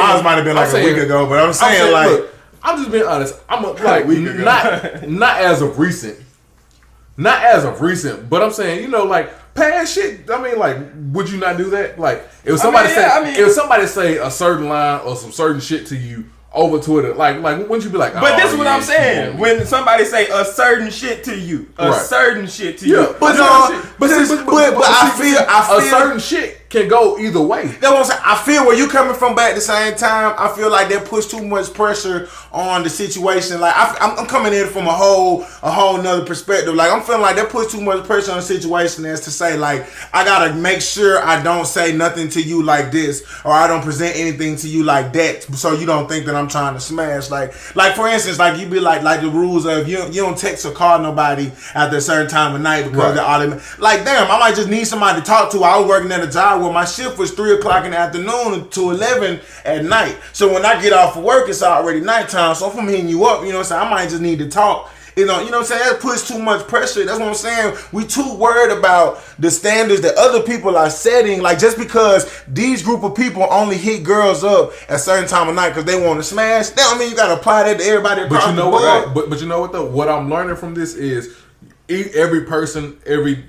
Mine might have been like a week ago, but I'm saying like, look, I'm just being honest. I'm like not as of recent, but I'm saying, you know, like past shit. I mean, like, would you not do that? Like, if somebody if somebody say a certain line or some certain shit to you over Twitter, like wouldn't you be like? But this is what I'm saying. When somebody say a certain shit to you, certain shit to you, but I feel a certain shit can go either way. That's what I'm saying. I feel where you coming from, but at the same time, I feel like they push too much pressure on the situation. Like I'm coming in from a whole nother perspective. Like I'm feeling like they put too much pressure on the situation as to say like I gotta make sure I don't say nothing to you like this, or I don't present anything to you like that, so you don't think that I'm trying to smash. Like for instance, like you be like the rules of you don't text or call nobody after a certain time of night because they're automatic. Like damn, I might just need somebody to talk to. I was working at a job where my shift was 3:00 in the afternoon to 11 at night. So when I get off of work, it's already nighttime. So if I'm hitting you up, you know what I'm saying, I might just need to talk. You know what I'm saying? That puts too much pressure. That's what I'm saying. We too worried about the standards that other people are setting. Like just because these group of people only hit girls up at a certain time of night because they want to smash, that don't mean you got to apply that to everybody across the board. But you know what though? What I'm learning from this is every person, every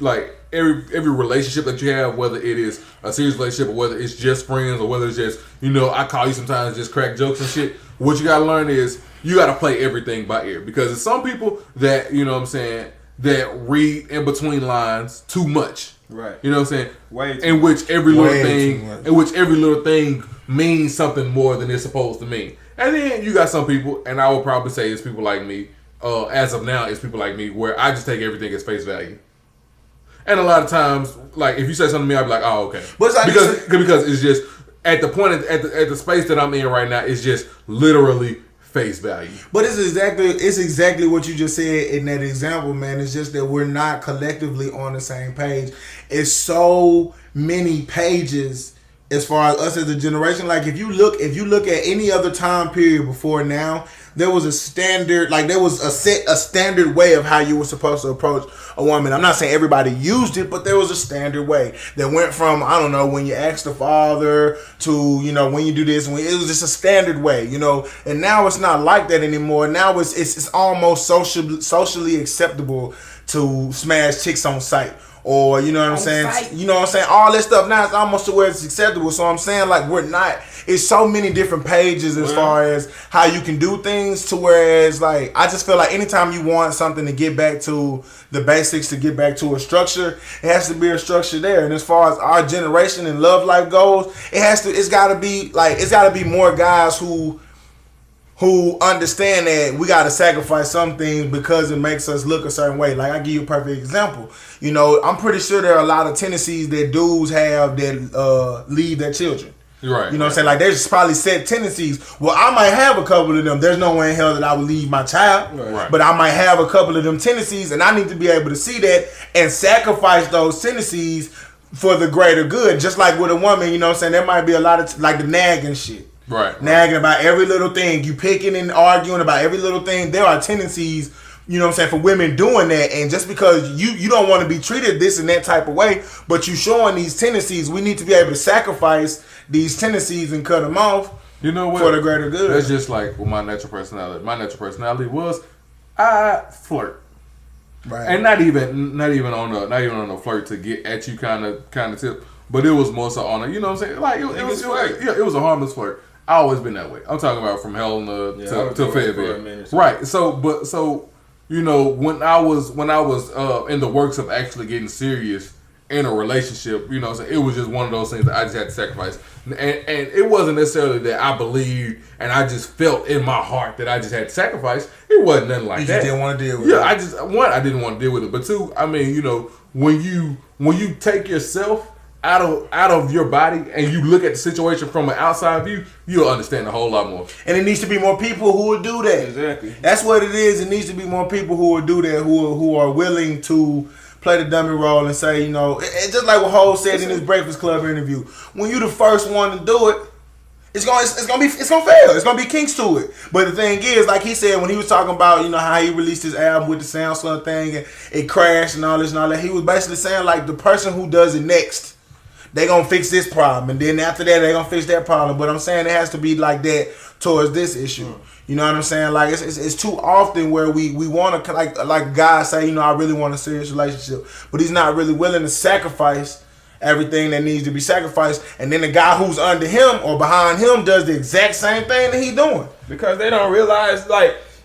relationship that you have, whether it is a serious relationship or whether it's just friends or whether it's just, you know, I call you sometimes just crack jokes and shit. What you gotta learn is you gotta play everything by ear, because there's some people that, you know what I'm saying, that read in between lines too much. Right. You know what I'm saying? Way too in which every little thing means something more than it's supposed to mean. And then you got some people, and I would probably say it's people like me. As of now, it's people like me where I just take everything as face value. And a lot of times, like if you say something to me, I'll be like, "Oh, okay," because it's just at the point at the space that I'm in right now, it's just literally face value. But it's exactly what you just said in that example, man. It's just that we're not collectively on the same page. It's so many pages as far as us as a generation. Like if you look at any other time period before now, there was a standard, like there was a standard way of how you were supposed to approach a woman. I'm not saying everybody used it, but there was a standard way that went from, I don't know, when you ask the father to, you know, when you do this, it was just a standard way, you know. And now it's not like that anymore. Now it's almost socially acceptable to smash chicks on sight. Or, you know what I'm saying? Site. You know what I'm saying? All that stuff now is almost to where it's acceptable. So I'm saying, like, we're not. It's so many different pages as far as how you can do things, to whereas, like, I just feel like anytime you want something to get back to the basics, to get back to a structure, it has to be a structure there. And as far as our generation and love life goes, it's gotta be more guys who understand that we got to sacrifice some things because it makes us look a certain way. Like, I'll give you a perfect example. You know, I'm pretty sure there are a lot of tendencies that dudes have that leave their children. Right. You know what I'm saying? Like, there's probably set tendencies. Well, I might have a couple of them. There's no way in hell that I would leave my child. Right. But I might have a couple of them tendencies, and I need to be able to see that and sacrifice those tendencies for the greater good. Just like with a woman, you know what I'm saying? There might be a lot of, like, the nagging shit. Right. Nagging about every little thing. You picking and arguing about every little thing. There are tendencies, you know what I'm saying, for women doing that. And just because you don't want to be treated this and that type of way, but you showing these tendencies, we need to be able to sacrifice these tendencies and cut them off. You know what? For the greater good. That's just like with my natural personality. My natural personality was I flirt. Right. And not even on a flirt to get at you kind of tip, but it was more so on a, you know what I'm saying? Like it was a harmless flirt. I always been that way. I'm talking about from Helena to Fayetteville. Right. So you know, when I was in the works of actually getting serious in a relationship, you know what I'm saying, it was just one of those things that I just had to sacrifice. And it wasn't necessarily that I believed and I just felt in my heart that I just had to sacrifice. It wasn't nothing like that. You just didn't want to deal with it. Yeah, I didn't want to deal with it. But two, I mean, you know, when you take yourself out of your body and you look at the situation from an outside view, you'll understand a whole lot more. And it needs to be more people who will do that. Exactly. That's what it is. It needs to be more people who will do that, who are willing to play the dummy role and say, you know, it's just like what Ho said in his Breakfast Club interview. When you the first one to do it, it's gonna fail. It's gonna be kinks to it. But the thing is, like he said when he was talking about, you know, how he released his album with the SoundCloud thing and it crashed and all this and all that, he was basically saying like the person who does it next, they gonna fix this problem, and then after that they gonna fix that problem. But I'm saying it has to be like that towards this issue. You know what I'm saying? Like it's too often where we want to like guys say, you know, I really want a serious relationship, but he's not really willing to sacrifice everything that needs to be sacrificed, and then the guy who's under him or behind him does the exact same thing that he's doing. Because they don't realize,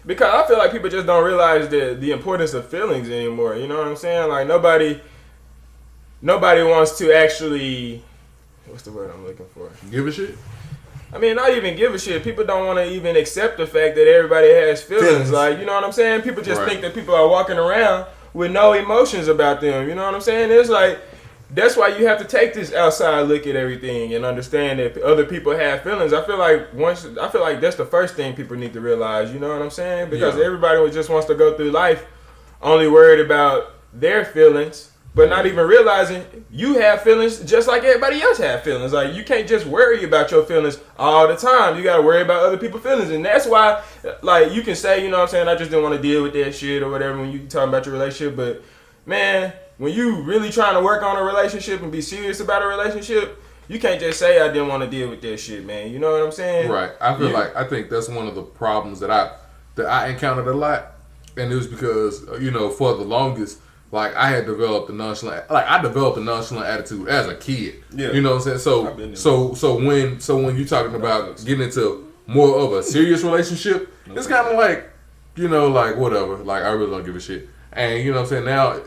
because I feel like people just don't realize the importance of feelings anymore. You know what I'm saying? Like nobody wants to actually, what's the word I'm looking for? Give a shit. I mean, not even give a shit. People don't want to even accept the fact that everybody has feelings. Like, you know what I'm saying? People just think that people are walking around with no emotions about them. You know what I'm saying? It's like, that's why you have to take this outside look at everything and understand that other people have feelings. I feel like that's the first thing people need to realize. You know what I'm saying? Because everybody just wants to go through life only worried about their feelings, but not even realizing you have feelings just like everybody else have feelings. Like, you can't just worry about your feelings all the time. You got to worry about other people's feelings. And that's why, like, you can say, you know what I'm saying, I just didn't want to deal with that shit or whatever when you talking about your relationship. But, man, when you really trying to work on a relationship and be serious about a relationship, you can't just say I didn't want to deal with that shit, man. You know what I'm saying? Right. I think that's one of the problems that I encountered a lot. And it was because, you know, for the longest, like, I had developed a nonchalant attitude as a kid. Yeah. You know what I'm saying? So when you're talking about getting into more of a serious relationship, it's kind of like, you know, like, whatever. Like, I really don't give a shit. And, you know what I'm saying? Now,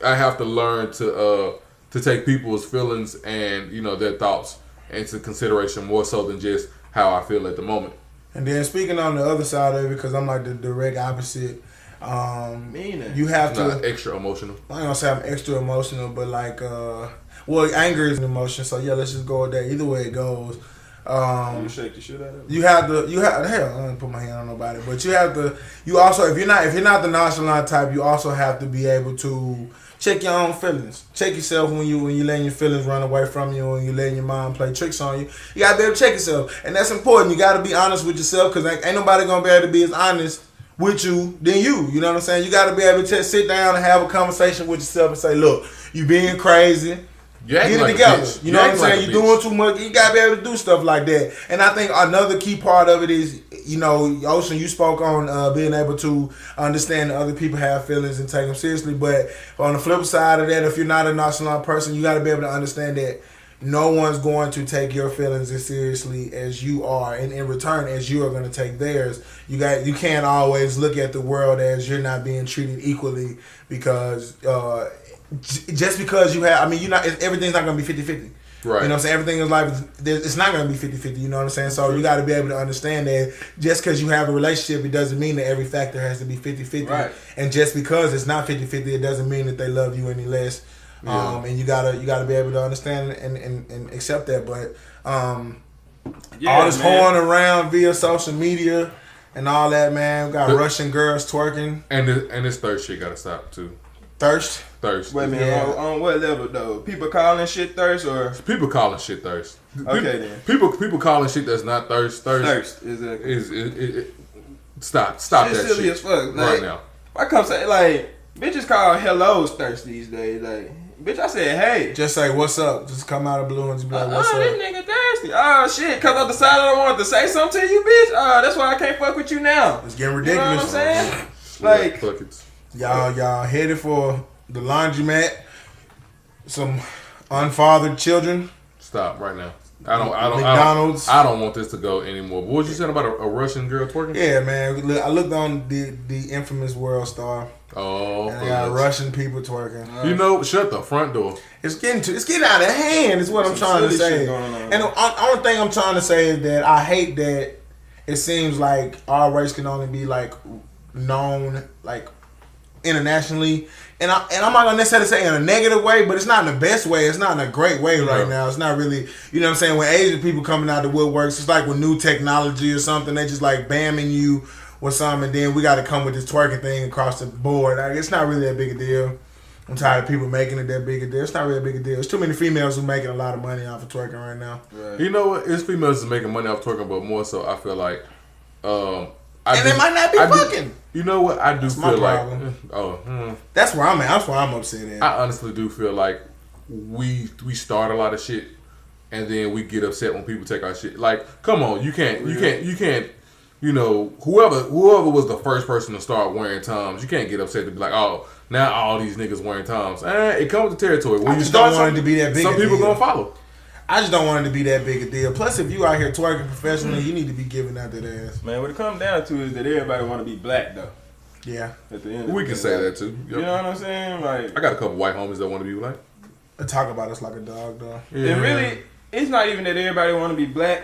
I have to learn to take people's feelings and, you know, their thoughts into consideration more so than just how I feel at the moment. And then speaking on the other side of it, because I'm like the direct opposite. You have to not extra emotional. I ain't gonna say I'm extra emotional, but like, well, anger is an emotion. So yeah, let's just go with that. Either way it goes. You shake the shit out of it. You have hell, I don't put my hand on nobody, but you also, if you're not the nonchalant type, you also have to be able to check your own feelings. Check yourself when you letting your feelings run away from you, and you letting your mind play tricks on you. You gotta be able to check yourself, and that's important. You gotta be honest with yourself, because ain't nobody gonna be able to be as honest with you than you. You know what I'm saying? You gotta be able to just sit down and have a conversation with yourself and say, look, you being crazy. Get it together. You know what I'm saying? You're doing too much. You gotta be able to do stuff like that. And I think another key part of it is, you know, Ocean, you spoke on being able to understand that other people have feelings and take them seriously. But on the flip side of that, if you're not a nonchalant person, you gotta be able to understand that no one's going to take your feelings as seriously as you are, and in return, as you are going to take theirs. You can't always look at the world as you're not being treated equally, because just because you have, I mean, everything's not going to be 50-50. Right. You know what I'm saying? Everything in life, it's not going to be 50-50. You know what I'm saying? So you got to be able to understand that just because you have a relationship, it doesn't mean that every factor has to be 50-50. Right. And just because it's not 50-50, it doesn't mean that they love you any less. Yeah. And you gotta be able to understand and accept that. But all this horn around via social media and all that, man. We got Russian girls twerking. And this thirst shit gotta stop too. Thirst. Wait a minute, on what level though? People calling shit thirst, or people calling shit thirst? Okay, then. People calling shit that's not thirst. Thirst is stop shit that silly shit as fuck. right now. I come say, like, bitches call hellos thirst these days. Like, bitch, I said hey. Just say what's up. Just come out of blue and just be like, what's up? This nigga thirsty. Oh shit, cause I decided I wanted to say something to you, bitch. That's why I can't fuck with you now. It's getting ridiculous. You know what I'm saying? Like, buckets. Y'all headed for the laundromat. Some unfathered children. Stop right now. McDonald's. I don't want this to go anymore. But what you saying about a Russian girl twerking? Yeah, man. I looked on the infamous World Star. Oh, and they got Russian people twerking. You know, shut the front door. It's getting out of hand. Is what I'm trying to say. And the only thing I'm trying to say is that I hate that it seems like our race can only be like known like internationally. And I'm not gonna necessarily say in a negative way, but it's not in the best way. It's not in a great way right now. It's not really, you know what I'm saying? When Asian people coming out the woodworks, it's like with new technology or something, they just like bamming you with something, and then we got to come with this twerking thing across the board. Like, it's not really that big a deal. I'm tired of people making it that big a deal. It's not really a big a deal. There's too many females who making a lot of money off of twerking right now. Right. You know what? It's females that's making money off twerking, but more so, I feel like, they might not be fucking. You know what? I do feel like. That's where I'm at. That's where I'm upset at. I honestly do feel like we start a lot of shit, and then we get upset when people take our shit. Like, come on, you can't. You know, whoever was the first person to start wearing Toms, you can't get upset to be like, oh, now all these niggas wearing Toms. It comes with the territory. When I just don't want it to be that big. Some people gonna follow. I just don't want it to be that big a deal. Plus, if you out here twerking professionally, you need to be giving out that ass. Man, what it comes down to is that everybody want to be black, though. Yeah. At the end, we can say that too. Yep. You know what I'm saying? Like, I got a couple white homies that want to be black. Talk about us like a dog, though. Yeah. And really, it's not even that everybody want to be black.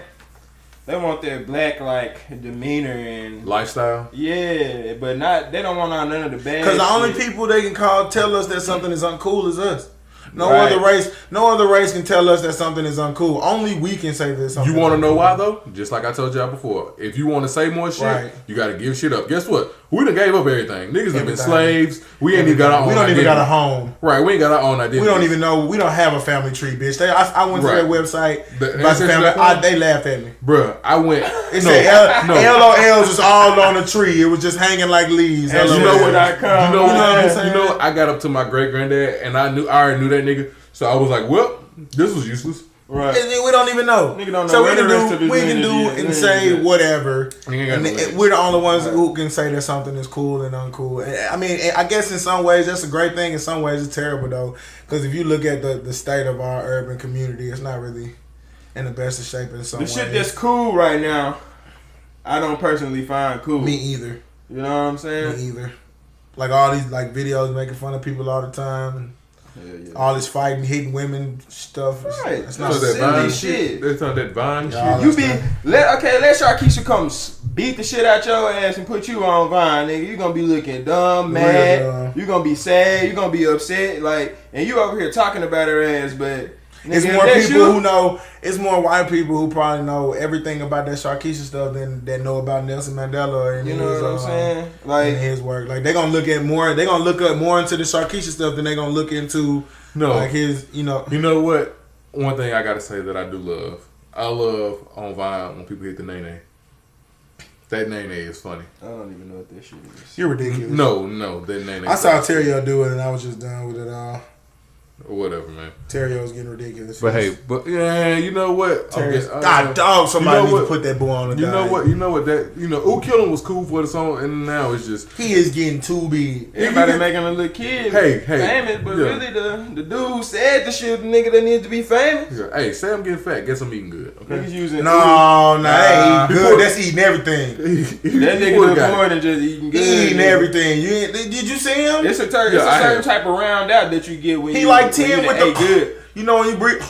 They want their black like demeanor and lifestyle. Yeah, but not. They don't want none of the bad. Because the only people they can tell us that something is uncool is us. No right. No other race can tell us that something is uncool. Only we can say that something. You want to know why though? Just like I told y'all before, if you want to say more shit, right. you got to give shit up. Guess what? We done gave up everything. Niggas have been slaves. We ain't even got our own. We don't even got a home. Right? We ain't got our own identity. We don't even know. We don't have a family tree, bitch. I went to their website. They laughed at me, bruh. I went. It said LOLs was all on the tree. It was just hanging like leaves. You know what I come? You know what I'm saying? You know, I got up to my great granddad and I already knew that nigga. So I was like, well, this was useless. Right. We don't even know. Nigga don't know. So we can do and say whatever. And we're the only ones who can say that something is cool and uncool. I mean, I guess in some ways that's a great thing. In some ways it's terrible though. Because if you look at the state of our urban community, it's not really in the best of shape in some ways. The shit that's cool right now, I don't personally find cool. Me either. You know what I'm saying? Me either. Like all these like videos making fun of people all the time. Yeah. All this fighting, hitting women stuff. Right. It's not that silly shit. That's not that Vine yeah, shit. Let Sharkeisha come beat the shit out your ass and put you on Vine, nigga. You gonna be looking dumb, mad. You gonna be sad. You gonna be upset. Like, and you over here talking about her ass, but nigga, it's more people who know. It's more white people who probably know everything about that Sharkeisha stuff than that know about Nelson Mandela and you know what I'm saying? Like his work. Like they're gonna look at more. They're gonna look up more into the Sharkeisha stuff than they're gonna look into like his. You know. You know what? One thing I gotta say that I do love. I love on Vine when people hit the nay. That nay is funny. I don't even know what that shit is. You're ridiculous. No, that nay. I saw Terrio do it and I was just done with it all. Or whatever, man. Terrio's getting ridiculous. But hey, yeah, you know what? Dog, somebody needs to put that boy on the diet. You know what that, Ooh Killin' was cool for the song, and now it's just... He is getting too big. Everybody making a little kid famous, but really the dude said the shit, the nigga that needs to be famous. Yeah. Hey, say I'm getting fat, guess I'm eating good. Okay? Niggas using that ain't good. That's eating everything. That nigga doing more than just eating good. Eating everything. Did you see him? It's a certain type of round out that you get when he you like 10 with the good. You know when you breathe.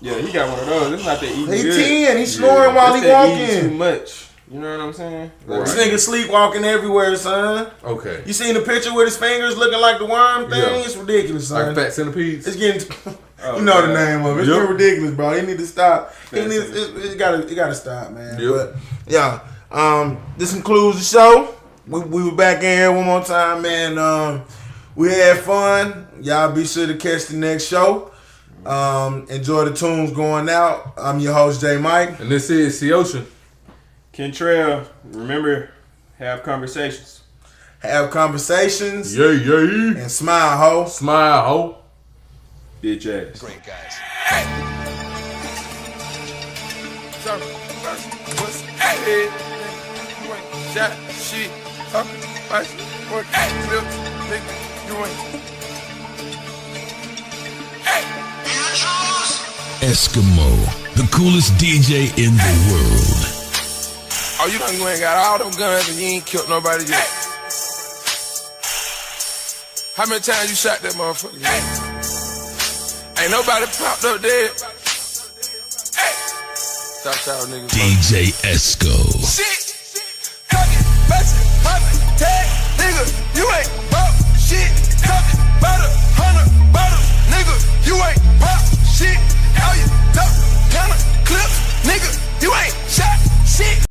Yeah, he got one of those. It's not that eating he good. 10. He's snoring while he walking. Too much. You know what I'm saying? Like, this nigga sleepwalking everywhere, son. Okay. You seen the picture with his fingers looking like the worm thing? Yeah. It's ridiculous, son. Like fat centipedes. It's getting. You know the name of it. It's getting ridiculous, bro. He need to stop. It gotta stop, man. Yep. But yeah, this concludes the show. We were back in here one more time, man. We had fun. Y'all be sure to catch the next show. Enjoy the tunes going out. I'm your host, J Mike. And this is C Ocean. Kentrell. Remember, have conversations. Have conversations. Yeah. And smile, ho. Smile, ho. Bitch ass. Great guys. Eskimo, the coolest DJ in the world. Oh, you done go and got all them guns and you ain't killed nobody yet. How many times you shot that motherfucker? Ain't nobody popped up dead. Stop y'all niggas. DJ Esco. Shit, talking, bustin', poppin', tag, nigga, you ain't pop shit. Talking about 100 bottles, nigga, you ain't pop shit.